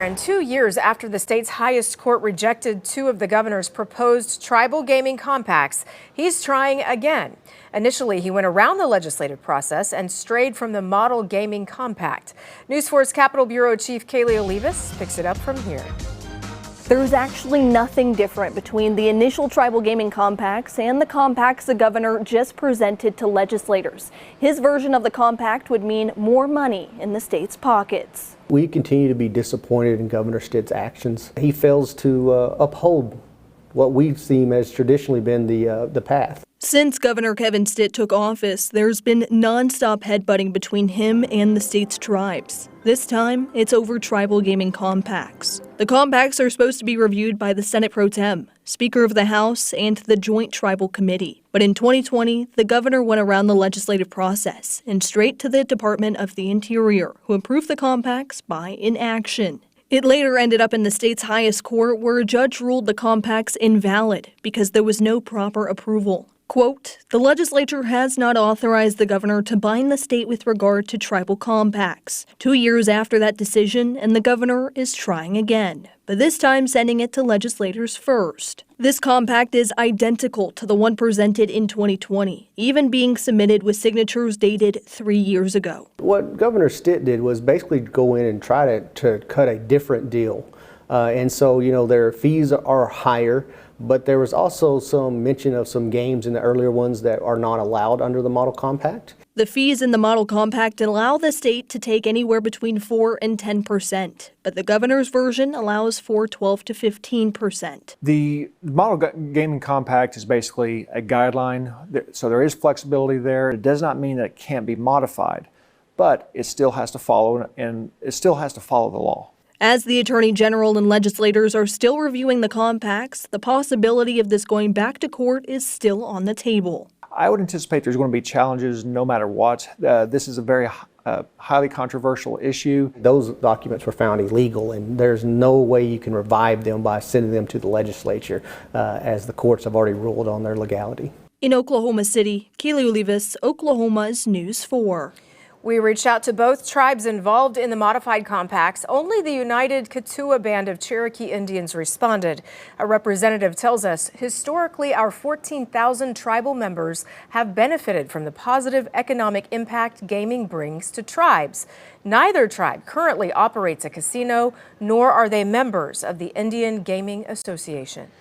And 2 years after the state's highest court rejected two of the governor's proposed tribal gaming compacts, he's trying again. Initially, he went around the legislative process and strayed from the model gaming compact. News 4's Capitol Bureau Chief Kaylee Olivas picks it up from here. There's actually nothing different between the initial tribal gaming compacts and the compacts the governor just presented to legislators. His version of the compact would mean more money in the state's pockets. We continue to be disappointed in Governor Stitt's actions. He fails to uphold what we seem has traditionally been the path. Since Governor Kevin Stitt took office, there's been nonstop headbutting between him and the state's tribes. This time, it's over tribal gaming compacts. The compacts are supposed to be reviewed by the Senate Pro Tem, Speaker of the House, and the Joint Tribal Committee. But in 2020, the governor went around the legislative process and straight to the Department of the Interior, who approved the compacts by inaction. It later ended up in the state's highest court, where a judge ruled the compacts invalid because there was no proper approval. Quote, "The legislature has not authorized the governor to bind the state with regard to tribal compacts. 2 years after that decision, and the governor is trying again, but this time sending it to legislators first. This compact is identical to the one presented in 2020, even being submitted with signatures dated 3 years ago. What Governor Stitt did was basically go in and try to cut a different deal. And so, their fees are higher, but there was also some mention of some games in the earlier ones that are not allowed under the model compact. The fees in the model compact allow the state to take anywhere between 4 and 10%, but the governor's version allows for 12 to 15%. The model gaming compact is basically a guideline, so there is flexibility there. It does not mean that it can't be modified, but it still has to follow the law. As the Attorney General and legislators are still reviewing the compacts, the possibility of this going back to court is still on the table. I would anticipate there's going to be challenges no matter what. This is a very highly controversial issue. Those documents were found illegal, and there's no way you can revive them by sending them to the legislature, as the courts have already ruled on their legality. In Oklahoma City, Kaylee Olivas, Oklahoma's News 4. We reached out to both tribes involved in the modified compacts. Only the United Keetoowah Band of Cherokee Indians responded. A representative tells us historically our 14,000 tribal members have benefited from the positive economic impact gaming brings to tribes. Neither tribe currently operates a casino, nor are they members of the Indian Gaming Association.